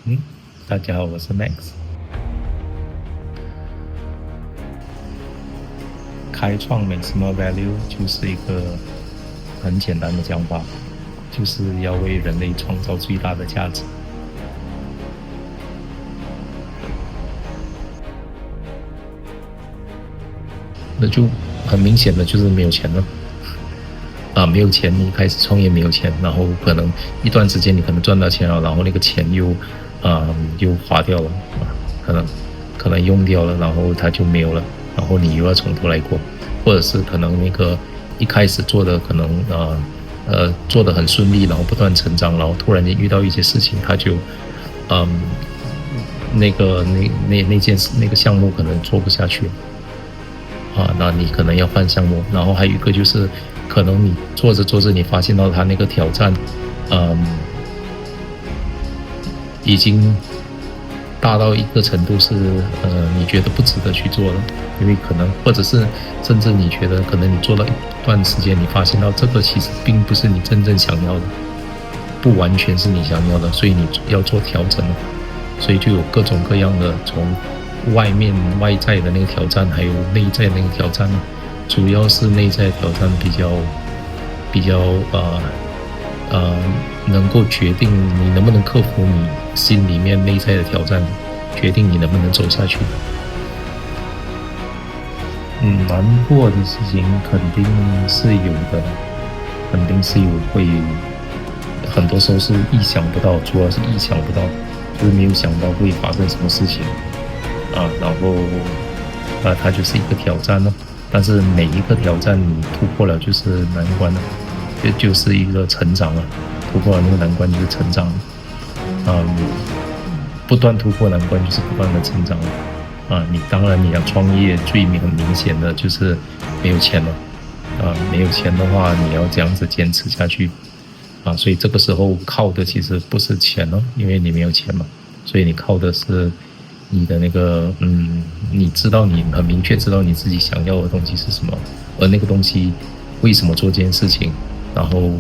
嗯，大家好，我是 Max。开创 Maximum Value 就是一个很简单的讲法，就是要为人类创造最大的价值。那就很明显的就是没有钱了没有钱，你开始创业没有钱，然后可能一段时间你可能赚到钱了，然后那个钱又花掉了可能用掉了，然后它就没有了，然后你又要从头来过，或者是可能那个一开始做的可能做的很顺利，然后不断成长，然后突然间遇到一些事情，它就嗯那件事那个项目可能做不下去那你可能要换项目，然后还有一个就是，可能你做着做着，你发现到他那个挑战，嗯，已经大到一个程度是，你觉得不值得去做了，因为可能或者是甚至你觉得可能你做了一段时间，你发现到这个其实并不是你真正想要的，不完全是你想要的，所以你要做调整了，所以就有各种各样的从外在的那个挑战，还有内在的那个挑战呢，主要是内在挑战比较能够决定你能不能克服你心里面内在的挑战，决定你能不能走下去。难过的事情肯定是有的，肯定是有，会很多时候是意想不到，主要是意想不到，就是没有想到会发生什么事情然后它就是一个挑战咯。但是每一个挑战你突破了就是难关了，就是一个成长了，突破了那个难关就是成长了。不断突破难关就是不断的成长了。你当然你要创业，最很明显的就是没有钱了。没有钱的话，你要这样子坚持下去所以这个时候靠的其实不是钱了，因为你没有钱嘛，所以你靠的是你的那个你知道，你很明确知道你自己想要的东西是什么，而那个东西为什么做这件事情，然后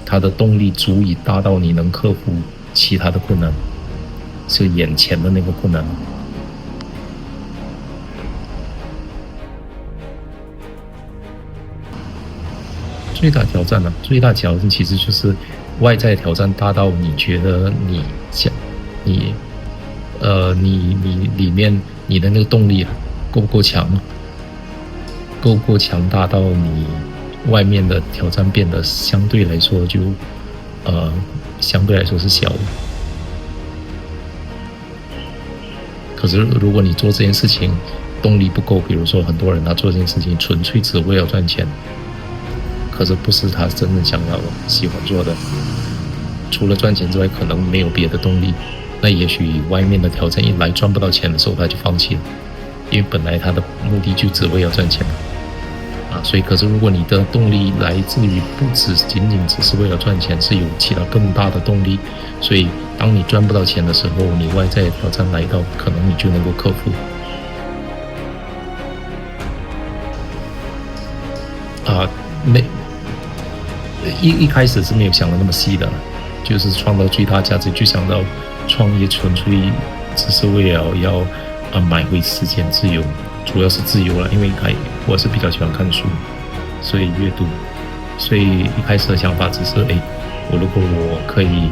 它的动力足以大到你能克服其他的困难，是眼前的那个困难。最大挑战最大挑战其实就是外在挑战大到你觉得你你里面你的那个动力够不够强，够不够强大到你外面的挑战变得相对来说相对来说是小的。可是如果你做这件事情动力不够，比如说很多人他做这件事情纯粹只为了赚钱，可是不是他真正想要的喜欢做的，除了赚钱之外可能没有别的动力，那也许外面的挑战一来赚不到钱的时候他就放弃了，因为本来他的目的就只为了赚钱所以可是如果你的动力来自于不仅仅只是为了赚钱，是有其他更大的动力，所以当你赚不到钱的时候，你外在的挑战来到，可能你就能够克服一开始是没有想的那么细的，就是创造最大价值，就想到创业纯粹只是为了要买回时间自由，主要是自由了，因为我是比较喜欢看书，所以阅读，所以一开始的想法只是如果我可以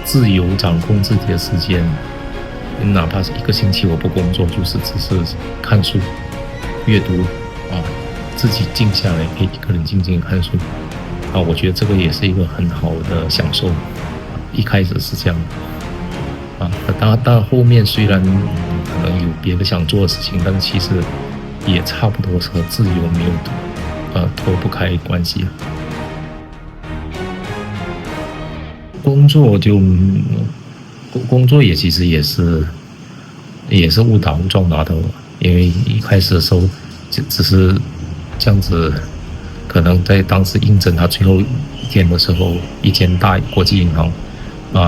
自由掌控自己的时间，哪怕是一个星期我不工作，就是只是看书、阅读自己静下来，可以一个人静静看书我觉得这个也是一个很好的享受。一开始是这样当然后面虽然可能有别的想做的事情，但是其实也差不多是和自由没有脱不开关系工作也其实也是误打误撞拿到的，因为一开始的时候只是这样子，可能在当时应征他最后一天的时候，一间大国际银行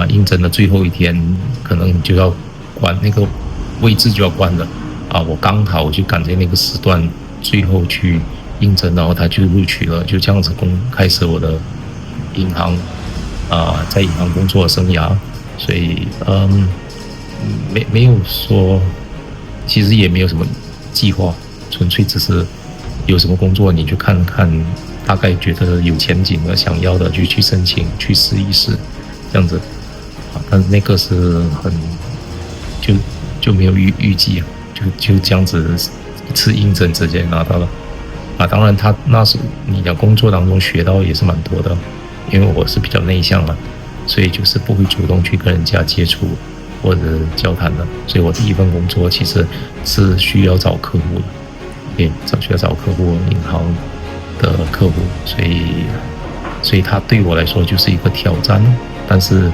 应征的最后一天，可能就要关那个位置就要关了我刚好就赶在那个时段最后去应征，然后他就录取了，就这样子开始我的银行在银行工作的生涯。所以没有说，其实也没有什么计划，纯粹只是有什么工作你去看看，大概觉得有前景的、想要的就去申请、去试一试，这样子啊。但那个是很就就没有预计啊，就这样子一次应征直接拿到了啊。当然他那时你的工作当中学到也是蛮多的，因为我是比较内向嘛，所以就是不会主动去跟人家接触或者交谈的，所以我第一份工作其实是需要找客户的，对，需要找客户，银行的客户，所以他对我来说就是一个挑战，但是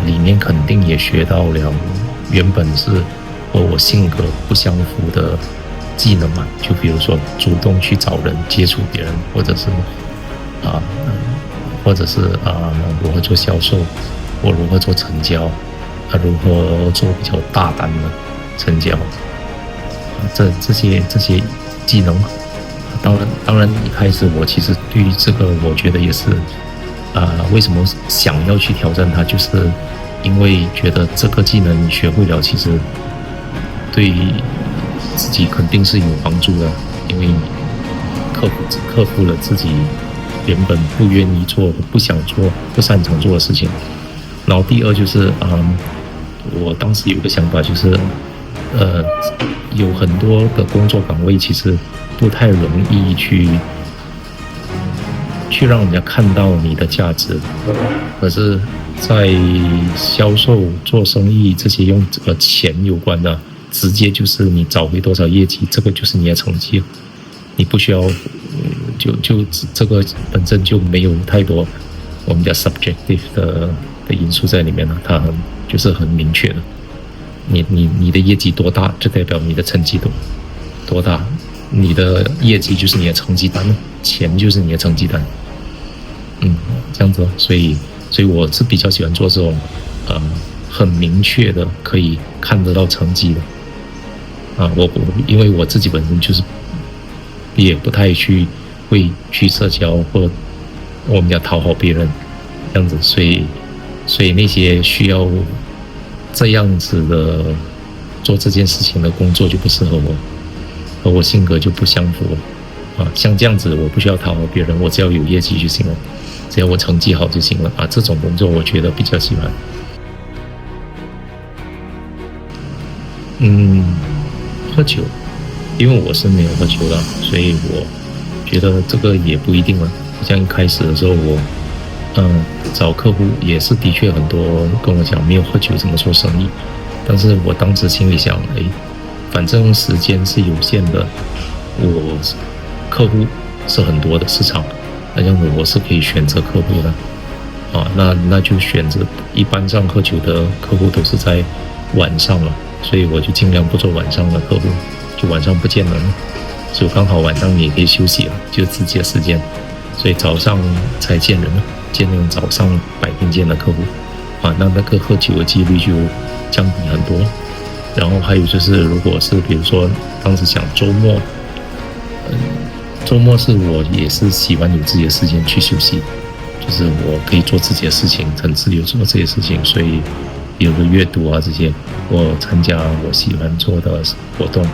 里面肯定也学到了原本是和我性格不相符的技能嘛，就比如说主动去找人接触别人，或者是啊、或者是如何做销售，或如何做成交，如何做比较大胆的成交，这些技能。当然一开始我其实对于这个我觉得也是为什么想要去挑战它，就是因为觉得这个技能你学会了，其实对自己肯定是有帮助的，因为你克服了自己原本不愿意做、不想做、不擅长做的事情。然后第二就是我当时有个想法，就是有很多的工作岗位其实不太容易去让人家看到你的价值，可是，在销售、做生意这些用钱有关的，直接就是你找回多少业绩，这个就是你的成绩，你不需要就这个本身就没有太多我们叫 subjective 的因素在里面了，它就是很明确的。你的业绩多大，就代表你的成绩多大，你的业绩就是你的成绩单，钱就是你的成绩单。这样子，所以我是比较喜欢做这种很明确的可以看得到成绩的我因为我自己本身就是也不太会去社交或我们要讨好别人这样子，所以那些需要这样子的做这件事情的工作就不适合我，和我性格就不相符像这样子我不需要讨好别人，我只要有业绩就行了，只要我成绩好就行了这种工作我觉得比较喜欢。喝酒，因为我是没有喝酒的，所以我觉得这个也不一定了。像一开始的时候我找客户也是的确很多跟我讲没有喝酒怎么做生意，但是我当时心里想反正时间是有限的，我客户是很多的市场，那这样子我是可以选择客户的那就选择一般上喝酒的客户都是在晚上了，所以我就尽量不做晚上的客户，就晚上不见人，所以刚好晚上你也可以休息了，就自己的时间，所以早上才见人，见那种早上白天见的客户那个喝酒的几率就降低很多。然后还有就是如果是比如说当时想周末是我也是喜欢有自己的时间去休息，就是我可以做自己的事情，很自由做这些事情，所以比如说阅读这些，我参加我喜欢做的活动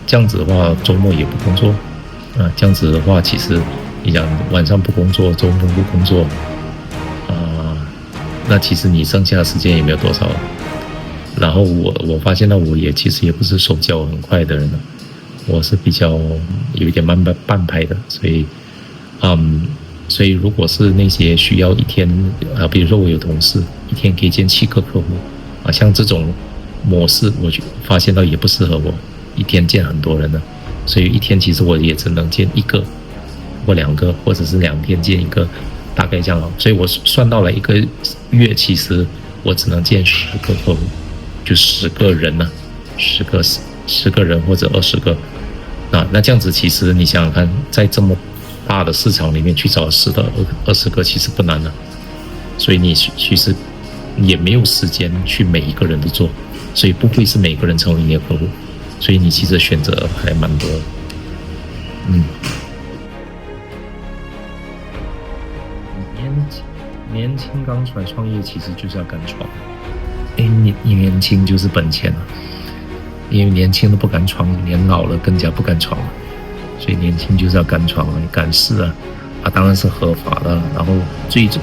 这样子的话周末也不工作这样子的话其实你讲晚上不工作，周末不工作那其实你剩下的时间也没有多少。然后我发现到我其实也不是手脚很快的人了，我是比较有一点半拍的，所以如果是那些需要一天比如说我有同事一天可以见7个客户像这种模式我就发现到也不适合我一天见很多人了，所以一天其实我也只能见1个或2个，或者是2天见1个，大概这样所以我算到了1个月其实我只能见10个客户，就10个人10个人或者20个那这样子其实你想想看，在这么大的市场里面去找10到20个其实不难的，所以你其实也没有时间去每一个人都做，所以不会是每个人成为你的客户，所以你其实选择还蛮多的。年轻刚出来创业其实就是要敢闯，你年轻就是本钱了，因为年轻都不敢闯，年老了更加不敢闯了。所以年轻就是要敢闯啊，敢试啊，当然是合法的。然后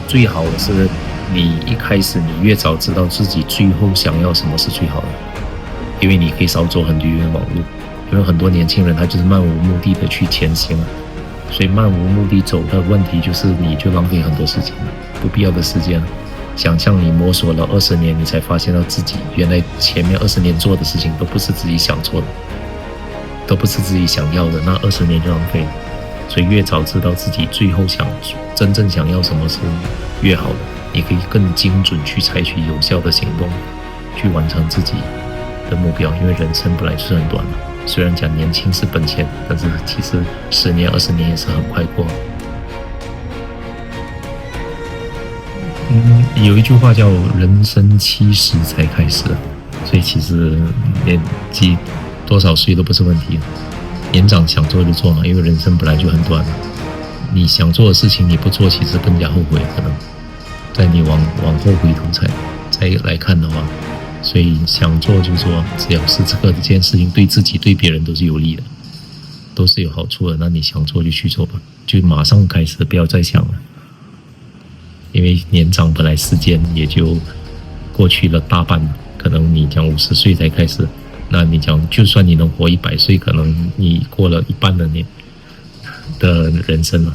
最好的是，你一开始你越早知道自己最后想要什么是最好的，因为你可以少走很多冤枉路。因为很多年轻人他就是漫无目的的去前行了，所以漫无目的走的问题就是你就浪费很多时间了，不必要的时间了。想象你摸索了20年，你才发现到自己原来前面20年做的事情都不是自己想做的，都不是自己想要的，那20年就浪费了。所以越早知道自己最后真正想要什么是越好的，你可以更精准去采取有效的行动，去完成自己的目标。因为人生本来是很短的，虽然讲年轻是本钱，但是其实10年20年也是很快过。有一句话叫人生70才开始，所以其实年纪多少岁都不是问题，年长想做就做嘛，因为人生本来就很短，你想做的事情你不做，其实更加后悔。可能在你往后回头再来看的话，所以想做就做，只要是这件事情对自己对别人都是有利的，都是有好处的，那你想做就去做吧，就马上开始，不要再想了。因为年长本来时间也就过去了大半，可能你讲50岁才开始，那你讲就算你能活100岁，可能你过了一半的人生了。